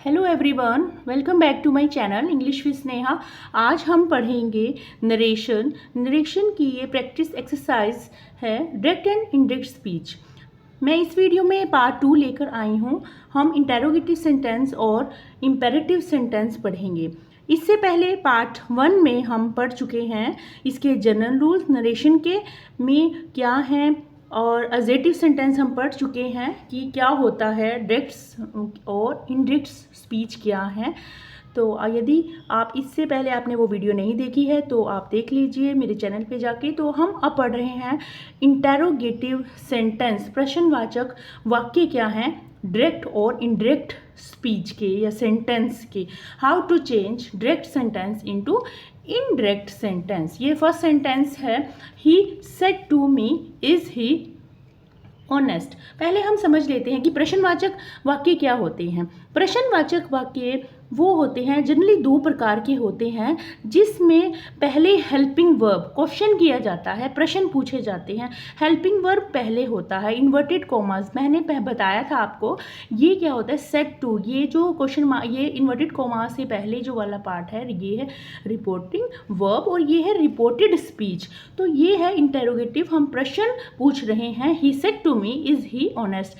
Hello everyone, welcome back to my channel English with Sneha. आज हम पढ़ेंगे नरेशन की ये प्रैक्टिस एक्सरसाइज है डायरेक्ट एंड इनडायरेक्ट स्पीच। मैं इस वीडियो में पार्ट 2 लेकर आई हूँ। हम इंटेरोगेटिव सेंटेंस और इम्पेरेटिव सेंटेंस पढ़ेंगे। इससे पहले पार्ट 1 में हम पढ़ चुके हैं इसके जनरल रूल्स, नरेशन के में क्या हैं, और अजेटिव सेंटेंस हम पढ़ चुके हैं कि क्या होता है, डायरेक्ट और इनडायरेक्ट स्पीच क्या है। तो यदि आप इससे पहले आपने वो वीडियो नहीं देखी है तो आप देख लीजिए मेरे चैनल पे जाके। तो हम अब पढ़ रहे हैं इंटेरोगेटिव सेंटेंस, प्रश्नवाचक वाक्य क्या हैं डायरेक्ट और इनडायरेक्ट स्पीच के या सेंटेंस के। How to change direct sentence into indirect sentence. ये फर्स्ट सेंटेंस है, he said to me is he honest. पहले हम समझ लेते हैं कि प्रश्नवाचक वाक्य क्या होते हैं। प्रश्नवाचक वाक्य वो होते हैं, जनरली दो प्रकार के होते हैं, जिसमें पहले हेल्पिंग वर्ब क्वेश्चन किया जाता है, प्रश्न पूछे जाते हैं। हेल्पिंग वर्ब पहले होता है, इन्वर्टेड कॉमास मैंने बताया था आपको। ये क्या होता है, सेड टू, ये जो क्वेश्चन ये इन्वर्टेड कॉमास से पहले जो वाला पार्ट है ये है रिपोर्टिंग वर्ब और ये है रिपोर्टेड स्पीच। तो ये है इंटेरोगेटिव, हम प्रश्न पूछ रहे हैं। He said to me is he honest,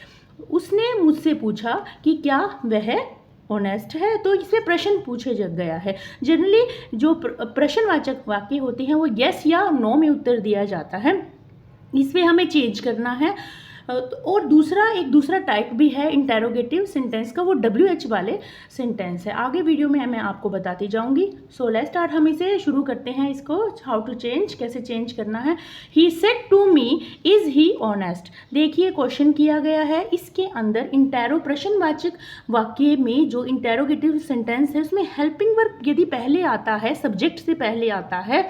उसने मुझसे पूछा कि क्या वह ऑनेस्ट है। तो इसमें प्रश्न पूछे गया है। जनरली जो प्रश्नवाचक वाक्य होते हैं वो यस या नो में उत्तर दिया जाता है, इसमें हमें चेंज करना है। और एक दूसरा टाइप भी है इंटेरोगेटिव सेंटेंस का, वो WH वाले सेंटेंस है। आगे वीडियो में मैं आपको बताती जाऊंगी। सो लेट्स स्टार्ट, हम इसे शुरू करते हैं इसको। हाउ टू चेंज, कैसे चेंज करना है। He said to me is he honest. देखिए क्वेश्चन किया गया है, इसके अंदर इंटेरो प्रश्नवाचक वाक्य में जो इंटेरोगेटिव सेंटेंस है उसमें हेल्पिंग वर्ब यदि पहले आता है, सब्जेक्ट से पहले आता है,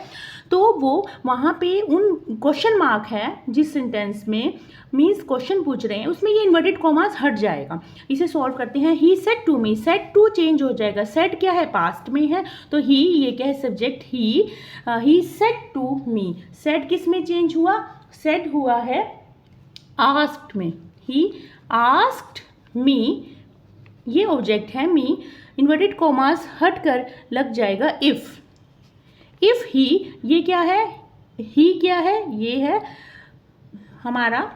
तो वो वहाँ पे उन क्वेश्चन मार्क है जिस सेंटेंस में मीन्स क्वेश्चन पूछ रहे हैं उसमें ये इन्वर्टेड कॉमास हट जाएगा। इसे सॉल्व करते हैं। He said to me, said to change हो जाएगा। सेड क्या है, पास्ट में है, तो ही ये क्या है, subject he said to me. Said किस में चेंज हुआ, सेड हुआ है आस्क्ड में। ही आस्क्ड मी, ये ऑब्जेक्ट है मी, इन्वर्टेड कॉमास हट कर लग जाएगा इफ ही, ये क्या है, ही क्या है, ये है हमारा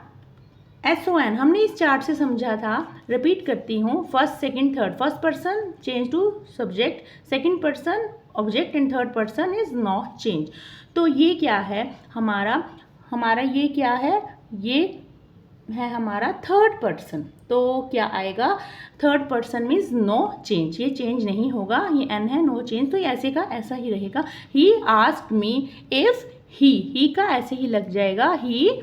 SON। हमने इस चार्ट से समझा था, रिपीट करती हूँ। First second third, first person change to subject, second person object and third person is not change. तो ये क्या है हमारा ये क्या है, ये है हमारा थर्ड पर्सन। तो क्या आएगा, third person means no change, ये चेंज नहीं होगा, ये एन है, नो चेंज, तो ये ऐसे का ऐसा ही रहेगा। ही आस्क्ड मी इफ ही का ऐसे ही लग जाएगा, ही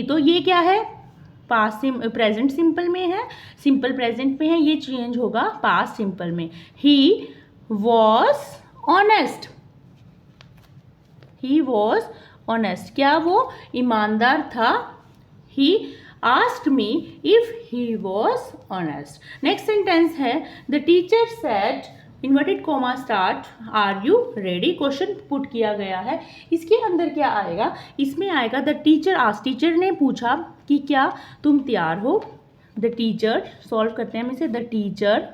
तो ये क्या है, पास्ट प्रेजेंट सिंपल में है, सिंपल प्रेजेंट में है, ये चेंज होगा पास्ट सिंपल में। He was honest, he was honest, क्या वो ईमानदार था। He asked me if he was honest. Next sentence है, the teacher said, inverted comma start, are you ready, question put किया गया है। इसके अंदर क्या आएगा, इसमें आएगा द टीचर आस्क्ड, टीचर ने पूछा कि क्या तुम तैयार हो। द टीचर, सॉल्व करते हैं हम इसे। द टीचर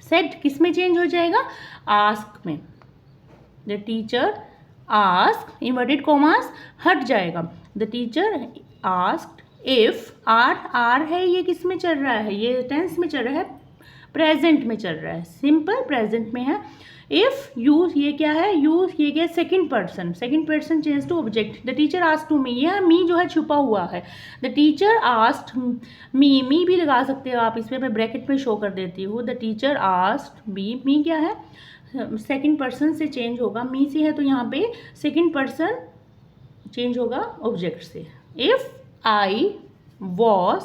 सेड किस में चेंज हो जाएगा, आस्क में। The teacher ask, inverted commas हट जाएगा। The teacher asked if, are है, ये किस में चल रहा है, ये टेंस में चल रहा है, प्रेजेंट में चल रहा है, सिंपल प्रेजेंट में है। इफ यू, ये क्या है, यू ये क्या है, second person change to object. The teacher asked to me, यह मी जो है छुपा हुआ है। द टीचर आस्क्ड मी भी लगा सकते हो आप इसमें, मैं ब्रैकेट में शो कर देती हूँ। द टीचर आस्क्ड मी क्या है, सेकंड पर्सन से चेंज होगा, मी से है तो यहाँ पे सेकंड पर्सन चेंज होगा ऑब्जेक्ट से। If I was,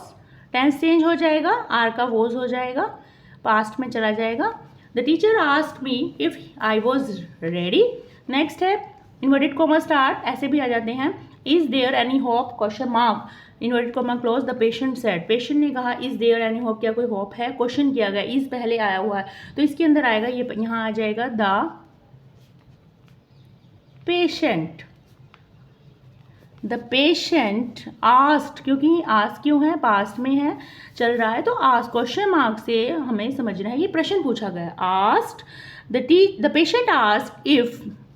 tense change हो जाएगा, आर का वॉज हो जाएगा, पास्ट में चला जाएगा। The teacher asked me if I was ready. Next है इन्वर्टेड कॉमा स्टार्ट, ऐसे भी आ जाते हैं। Is there any hope, question mark, inverted comma close. The patient said, patient ने कहा इज देयर एनी होप, क्या कोई होप है, क्वेश्चन किया गया, इज पहले आया हुआ है तो इसके अंदर आएगा, ये यहाँ आ जाएगा the patient. The patient asked, क्योंकि आस्क क्यों है, पास्ट में है, चल रहा है, तो आस्क क्वेश्चन मार्क से हमें समझना है ये प्रश्न पूछा गया। Asked the patient asked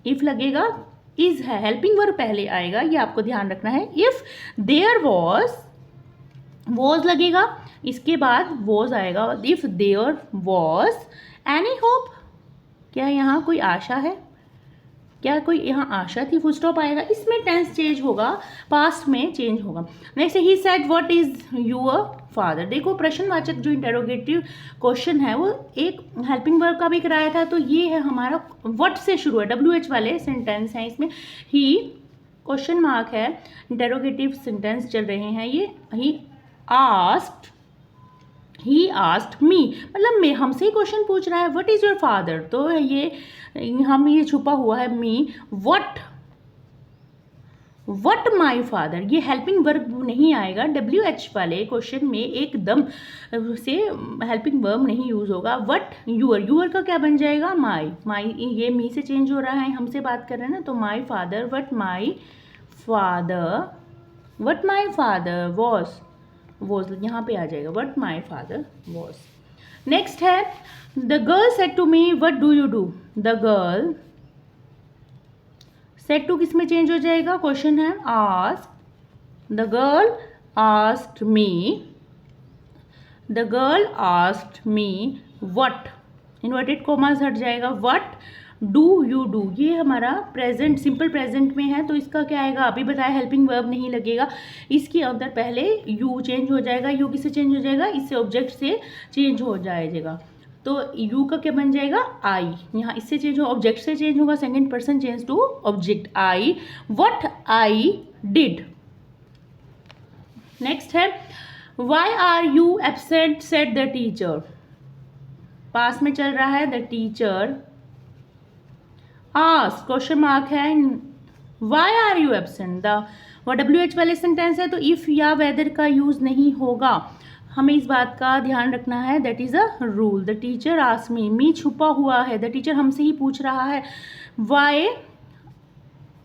if लगेगा, इज है, हेल्पिंग वर्ब पहले आएगा, ये आपको ध्यान रखना है। इफ देयर वॉज लगेगा, इसके बाद वॉज आएगा। If there was any hope, क्या यहाँ कोई आशा है, क्या कोई यहाँ आशा थी, फुल स्टॉप आएगा। इसमें टेंस चेंज होगा, पास्ट में चेंज होगा। Next he said what is your father. देखो प्रश्नवाचक जो इंटेरोगेटिव क्वेश्चन है वो एक हेल्पिंग वर्ब का भी कराया था, तो ये है हमारा व्हाट से शुरू है, WH वाले सेंटेंस हैं इसमें। ही क्वेश्चन मार्क है, इंटेरोगेटिव सेंटेंस चल रहे हैं ये। ही आस्क्ड मी, मतलब मैं, हमसे ही क्वेश्चन पूछ रहा है व्हाट इज योर फादर, तो ये ये छुपा हुआ है मी। व्हाट माई फादर, ये हेल्पिंग वर्ब नहीं आएगा, WH वाले क्वेश्चन में एकदम से हेल्पिंग वर्ब नहीं यूज होगा। व्हाट यूअर का क्या बन जाएगा, माई, ये मी से चेंज हो रहा है, हमसे बात कर रहे हैं ना, तो my father, what my father was यहाँ पे आ जाएगा, what my father was. Next है the girl said to me what do you do. The girl said to किस में चेंज हो जाएगा, क्वेश्चन है ask. The girl asked me what, inverted commas हट जाएगा, व्हाट डू यू डू, ये हमारा प्रेजेंट, सिंपल प्रेजेंट में है, तो इसका क्या आएगा, अभी बताया हेल्पिंग वर्ब नहीं लगेगा, इसके अंदर पहले यू चेंज हो जाएगा। यू किससे चेंज हो जाएगा, इससे ऑब्जेक्ट से चेंज हो जाएगा, तो यू का क्या बन जाएगा, आई, यहाँ इससे चेंज हो, ऑब्जेक्ट से चेंज होगा, second person change to object, I, what I did. Next है why are you absent said the teacher, पास में चल रहा है, the teacher ask, question mark है, वाई आर यू एब्सेंट, वो WH वाले सेंटेंस है, तो इफ या वेदर का यूज नहीं होगा, हमें इस बात का ध्यान रखना है, that is a rule. The teacher ask me छुपा हुआ है, द टीचर हमसे ही पूछ रहा है, वाई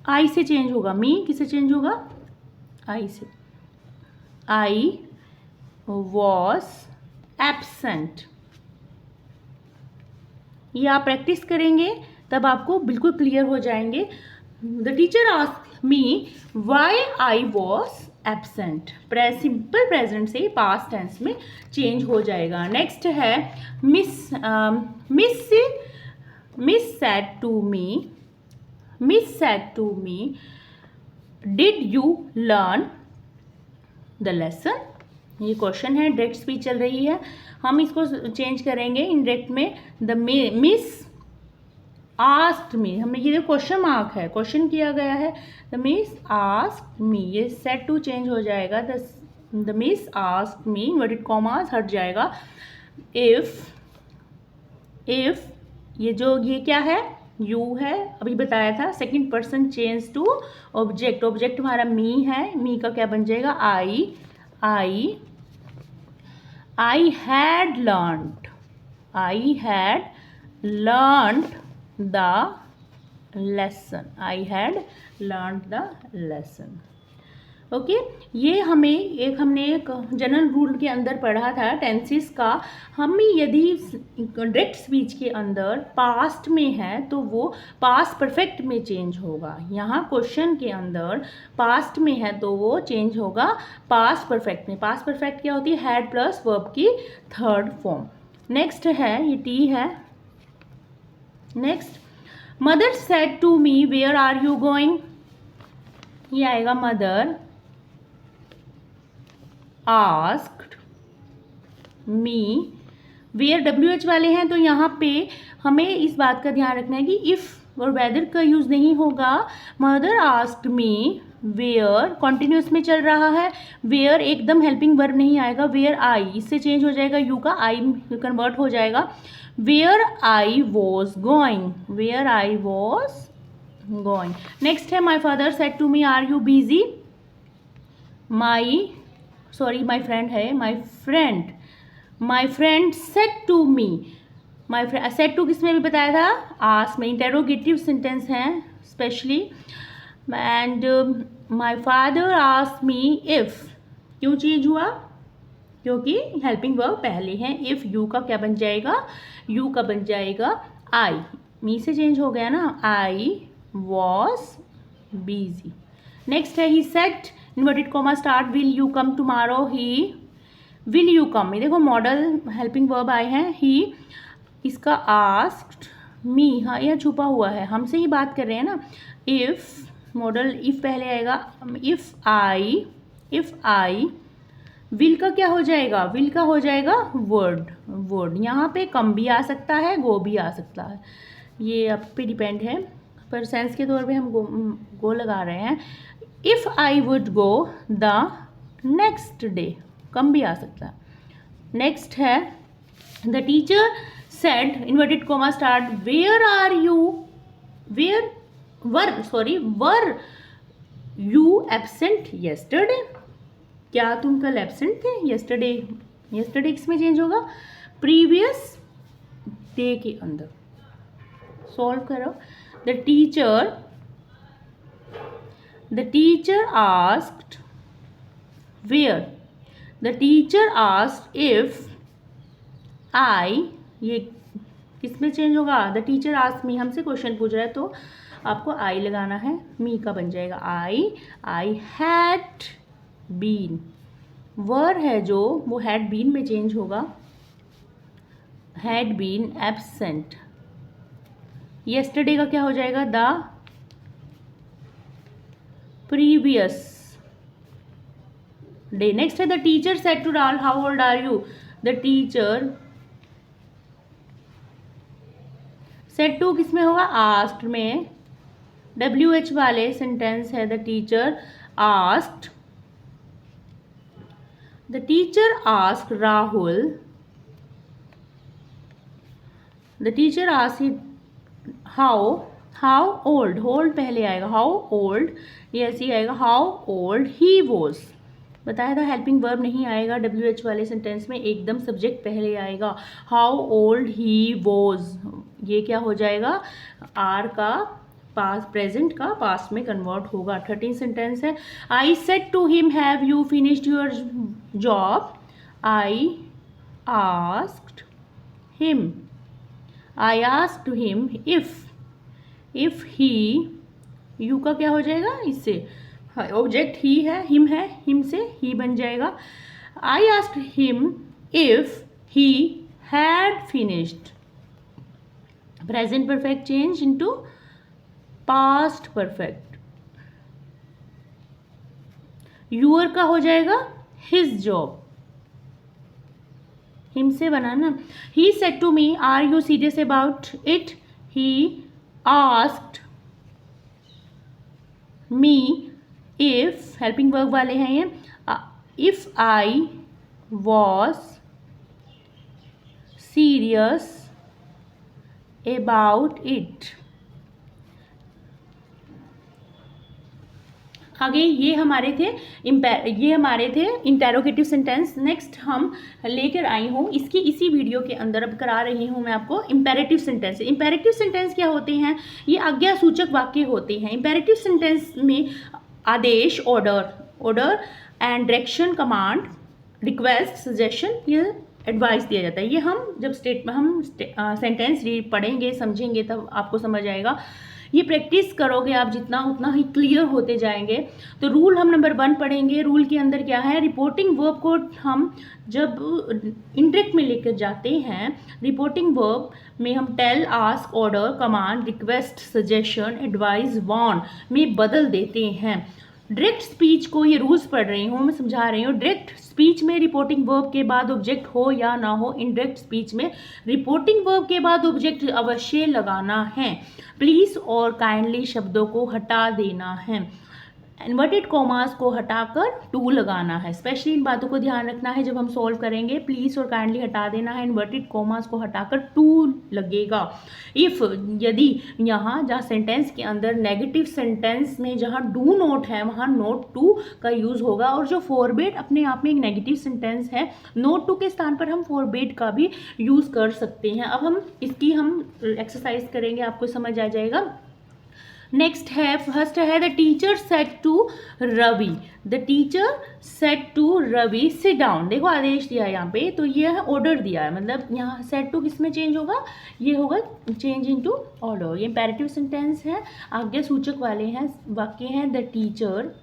आई से चेंज होगा, मी किससे चेंज होगा, आई से, आई वॉज एब्सेंट। ये आप प्रैक्टिस करेंगे तब आपको बिल्कुल क्लियर हो जाएंगे। The teacher asked me why I was absent, simple present से पास्ट टेंस में चेंज हो जाएगा। नेक्स्ट है miss said to me did you learn the lesson, ये क्वेश्चन है, डायरेक्ट स्पीच चल रही है, हम इसको चेंज करेंगे इनडायरेक्ट में। द मिस आस्क्ड मी, हमने ये क्वेश्चन मार्क है, क्वेश्चन किया गया है, द मिस आस्क्ड मी, ये सेड टू चेंज हो जाएगा, the miss asked me, inverted commas हट जाएगा। इफ ये क्या है, यू है, अभी बताया था, second person change to object, object हमारा मी है, मी का क्या बन जाएगा, I had learned the lesson. Okay, ये हमने एक जनरल रूल के अंदर पढ़ा था टेंसेस का। हमें यदि डायरेक्ट स्पीच के अंदर पास्ट में है तो वो पास्ट परफेक्ट में चेंज होगा, यहाँ क्वेश्चन के अंदर पास्ट में है तो वो चेंज होगा पास्ट परफेक्ट में। पास्ट परफेक्ट क्या होती है, हैड प्लस वर्ब की थर्ड फॉर्म। नेक्स्ट है, ये टी है। Next, mother said to me where are you going, ये आएगा mother asked me, where WH वाले हैं तो यहाँ पे हमें इस बात का ध्यान रखना है कि इफ़ और वेदर का यूज़ नहीं होगा। Mother asked me where continuous में चल रहा है, वेयर एकदम हेल्पिंग वर्ब नहीं आएगा, वेयर आई, इससे चेंज हो जाएगा, यू का आई कन्वर्ट हो जाएगा, where I was going. Next है, my father said to me are you busy, my friend है, my friend said to me, said to किस में भी बताया था, आस्क में, इंटेरोगेटिव सेंटेंस हैं specially, and my father asked me if, क्यों चेंज हुआ? क्योंकि हेल्पिंग वर्ब पहले है। इफ़ यू का क्या बन जाएगा? यू का बन जाएगा आई। मी से चेंज हो गया ना, आई वॉज बिजी। नेक्स्ट है he said inverted comma start will you come tomorrow, he will you come. ये देखो मॉडल हेल्पिंग वर्ब आए हैं। ही, इसका आस्क्ड मी, हाँ यह छुपा हुआ है, हमसे ही बात कर रहे हैं ना। इफ़ मॉडल इफ़ पहले आएगा। इफ़ आई विल का क्या हो जाएगा? विल का हो जाएगा वर्ड। यहाँ पे कम भी आ सकता है, गो भी आ सकता है, ये आप पे डिपेंड है, पर सेंस के तौर पे हम गो लगा रहे हैं। If I would go the next day, come भी आ सकता है। नेक्स्ट है the teacher said inverted comma start where are you, were you absent yesterday, क्या तुम कल एब्सेंट थे? येस्टरडे किसमें चेंज होगा? प्रीवियस डे के अंदर। सॉल्व करो। The teacher asked where, the teacher asked if I, ये किसमें चेंज होगा? द टीचर आस्क्ड मी, हमसे क्वेश्चन पूछ रहा है तो आपको आई लगाना है, मी का बन जाएगा आई हैड बीन। वर है जो, वो हैड बीन में चेंज होगा, हैड बीन एब्सेंट। येस्टरडे का क्या हो जाएगा? The previous day. नेक्स्ट है the teacher said to Rahul how old are you, the teacher said to किसमें होगा? आस्क्ड में। WH वाले सेंटेंस है the teacher asked, the teacher asked Rahul, the teacher asked how old, old पहले आएगा, how old, ये ऐसे ही आएगा हाउ ओल्ड ही वॉज। बताया था हेल्पिंग वर्ब नहीं आएगा WH वाले सेंटेंस में, एकदम सब्जेक्ट पहले आएगा। हाउ ओल्ड ही वॉज, ये क्या हो जाएगा? आर का पास, प्रेजेंट का पास्ट में कन्वर्ट होगा। 13 सेंटेंस है। I said to him have you finished your job, I asked him if he, you का क्या हो जाएगा? इससे ऑब्जेक्ट ही है, हिम से ही बन जाएगा। I asked him if he had finished, present perfect change into past perfect. Your का हो जाएगा हिज जॉब, हिम से बनाना। He said to me are you serious about it, he asked me if, helping verb वाले हैं ये, if I was serious about it. आगे ये हमारे थे इंटेरोगेटिव सेंटेंस। नेक्स्ट हम लेकर आई हूँ इसकी इसी वीडियो के अंदर, अब करा रही हूँ मैं आपको इंपेरेटिव सेंटेंस। इंपेरेटिव सेंटेंस क्या होते हैं? ये आज्ञा सूचक वाक्य होते हैं। इंपेरेटिव सेंटेंस में आदेश, order and direction, command, request, suggestion, ये एडवाइस दिया जाता है। ये हम जब सेंटेंस पढ़ेंगे, समझेंगे, तब आपको समझ आएगा। ये प्रैक्टिस करोगे आप जितना, उतना ही क्लियर होते जाएंगे। तो रूल हम नंबर 1 पढ़ेंगे। रूल के अंदर क्या है? रिपोर्टिंग वर्ब को हम जब इंडायरेक्ट में लेकर जाते हैं, रिपोर्टिंग वर्ब में हम tell, ask, order, command, request, suggestion, advice, warn में बदल देते हैं। डायरेक्ट स्पीच को, ये रूल्स पढ़ रही हूँ, मैं समझा रही हूँ। डायरेक्ट स्पीच में रिपोर्टिंग वर्ब के बाद ऑब्जेक्ट हो या ना हो, इनडायरेक्ट स्पीच में रिपोर्टिंग वर्ब के बाद ऑब्जेक्ट अवश्य लगाना है। प्लीज और काइंडली शब्दों को हटा देना है। इन्वर्टेड कॉमास को हटाकर टू लगाना है। स्पेशली इन बातों को ध्यान रखना है जब हम सॉल्व करेंगे। प्लीज और काइंडली हटा देना है, इन्वर्टेड कॉमास को हटाकर टू लगेगा। इफ, यदि, यहाँ जहाँ सेंटेंस के अंदर नेगेटिव सेंटेंस में जहाँ डू नॉट है वहाँ नोट टू का यूज होगा। और जो फॉरबिड अपने आप में एक नेगेटिव सेंटेंस है, नोट टू के स्थान पर हम फॉरबिड का भी यूज कर सकते हैं। अब हम इसकी एक्सरसाइज करेंगे, आपको समझ आ जाएगा। नेक्स्ट है फर्स्ट है the teacher said to Ravi, the teacher said to Ravi sit down. देखो आदेश दिया है यहाँ पे, तो ये है ऑर्डर दिया है, मतलब यहाँ सेड टू किस में चेंज होगा, ये होगा चेंज इनटू ऑर्डर। ये इम्पेरेटिव सेंटेंस है, आगे सूचक वाले हैं वाक्य हैं। द टीचर,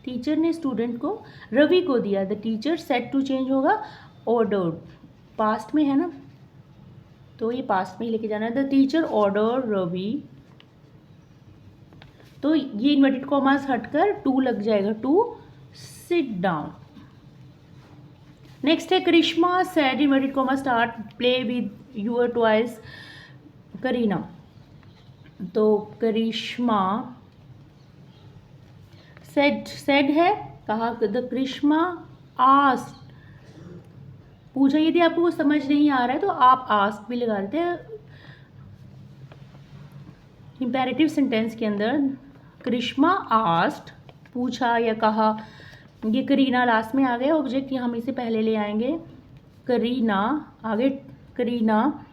टीचर ने स्टूडेंट को रवि को दिया, the teacher said to change होगा ऑर्डर, पास्ट में है ना, तो ये पास्ट में ही लेके जाना है। द टीचर ऑर्डर रवि, तो ये इन्वर्टेड कॉमास हटकर टू लग जाएगा, टू सिट डाउन। नेक्स्ट है Karishma said inverted comma start play with your toys Kareena, तो करिश्मा सेड है कहा, द करिश्मा आस्क्ड, पूछा, यदि आपको वो समझ नहीं आ रहा है तो आप आस्क भी लगा देते हैं। इम्पेरेटिव सेंटेंस के अंदर करिश्मा आस्क्ड, पूछा या कहा, ये करीना लास्ट में आ गया, ऑब्जेक्ट हम इसे पहले ले आएंगे, करीना आगे, करीना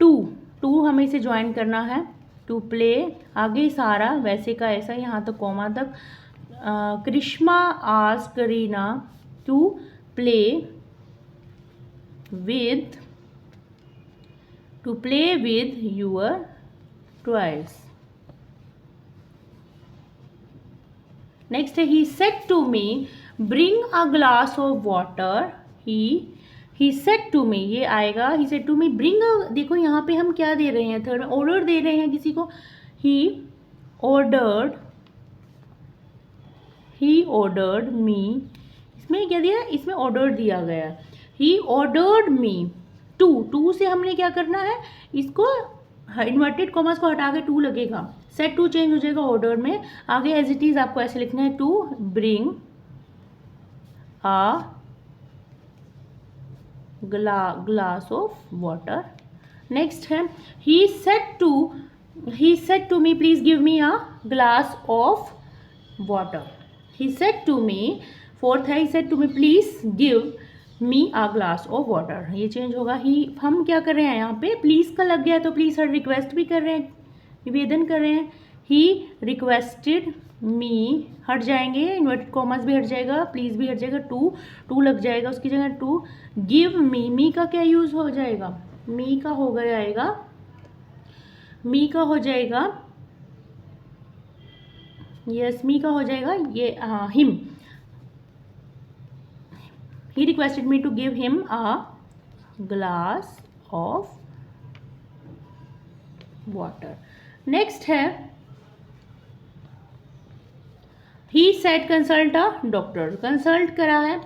टू हमें इसे ज्वाइन करना है, टू प्ले आगे सारा वैसे का ऐसा यहाँ तक कॉमा तक। Karishma asked Kareena to play with, to play with your toys. Next है he said to me bring a glass of water, he said to me, ये आएगा he said to me bring. देखो यहाँ पे हम क्या दे रहे हैं, थर्ड ऑर्डर दे रहे हैं किसी को, ही ऑर्डर्ड मी, इसमें क्या दिया, इसमें ऑर्डर दिया गया, ही ऑर्डर्ड मी टू से हमने क्या करना है, इसको इन्वर्टेड कॉमर्स को हटा के टू लगेगा, सेट टू चेंज हो जाएगा ऑर्डर में, आगे एज इट इज आपको ऐसे लिखना है, to bring a glass of water. Next है he said to me please give me a glass of water, he said to me. Fourth है he said to me please give me a glass of water, ये change होगा, ही हम क्या कर रहे हैं यहाँ पे, प्लीज का लग गया तो प्लीज हर रिक्वेस्ट भी कर रहे हैं, निवेदन कर रहे हैं, ही रिक्वेस्टेड मी हट जाएंगे, इन्वर्टेड कॉमर्स भी हट जाएगा, प्लीज भी हट जाएगा, टू लग जाएगा उसकी जगह, टू गिव मी का क्या यूज हो जाएगा, मी का हो जाएगा यस मी का हो जाएगा ये him, he requested me to give him a glass of water. Next है he said consult a doctor, consult करा है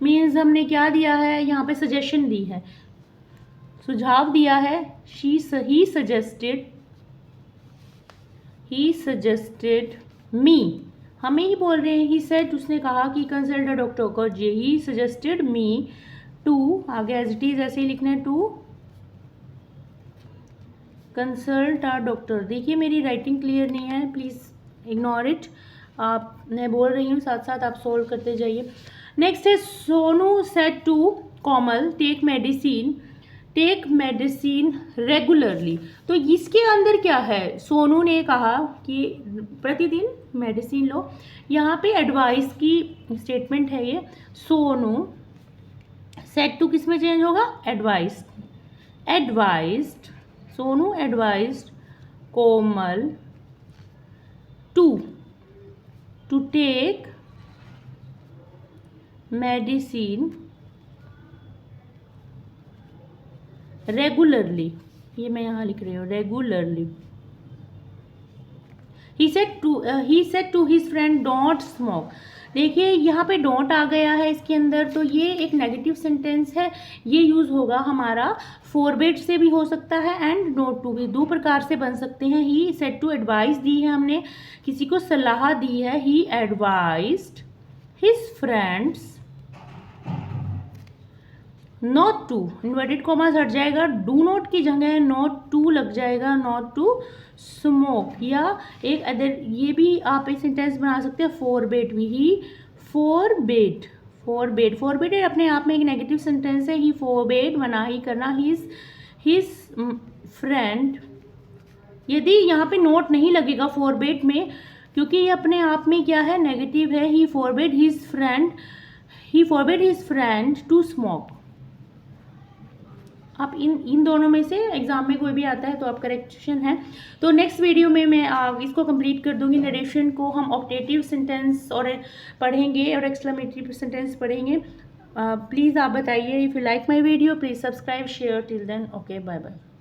means हमने क्या दिया है यहाँ पे, suggestion दी है, सुझाव दिया है, he suggested me, हमें ही बोल रहे हैं, ही सेड उसने कहा कि कंसल्ट अ डॉक्टर को, जे ही सजेस्टेड मी टू आगे एज इट इज ऐसे ही लिखना है, टू कंसल्ट अ डॉक्टर। देखिए मेरी राइटिंग क्लियर नहीं है, प्लीज़ इग्नोर इट, आप मैं बोल रही हूँ साथ साथ आप सोल्व करते जाइए। नेक्स्ट है Sonu said to Komal take medicine regularly, तो इसके अंदर क्या है, सोनू ने कहा कि प्रतिदिन मेडिसिन लो, यहाँ पे एडवाइस की स्टेटमेंट है ये, सोनू सेड टू किस में चेंज होगा, advised, Sonu advised Komal to take medicine regularly, ये मैं यहाँ लिख रही हूँ regularly. He said to his friend don't smoke, देखिए यहाँ पे डोंट आ गया है इसके अंदर, तो ये एक नेगेटिव सेंटेंस है, ये यूज़ होगा हमारा फोरबेड से भी हो सकता है एंड नोट टू भी, दो प्रकार से बन सकते हैं। ही सेड टू एडवाइस दी है हमने, किसी को सलाह दी है, he advised his friends not to, inverted commas हट जाएगा, डू नॉट की जगह नॉट टू लग जाएगा, नॉट टू स्मोक, या एक अदर ये भी आप एक सेंटेंस बना सकते हैं, फोरबेड भी, ही फोरबेड अपने आप में एक नेगेटिव सेंटेंस है, ही फोरबेड मना ही करना, हिज फ्रेंड यदि यहाँ पे नोट नहीं लगेगा फॉरबेड में, क्योंकि ये अपने आप में क्या है, नेगेटिव है। He forbade his friend to smoke. आप इन दोनों में से एग्जाम में कोई भी आता है तो आप करेक्शन है। तो नेक्स्ट वीडियो में मैं इसको कंप्लीट कर दूंगी। नरेशन को हम ऑप्टेटिव सेंटेंस और पढ़ेंगे और एक्सक्लेमेटरी सेंटेंस पढ़ेंगे। प्लीज़ आप बताइए, if you like my video please subscribe share. Till then okay, bye bye.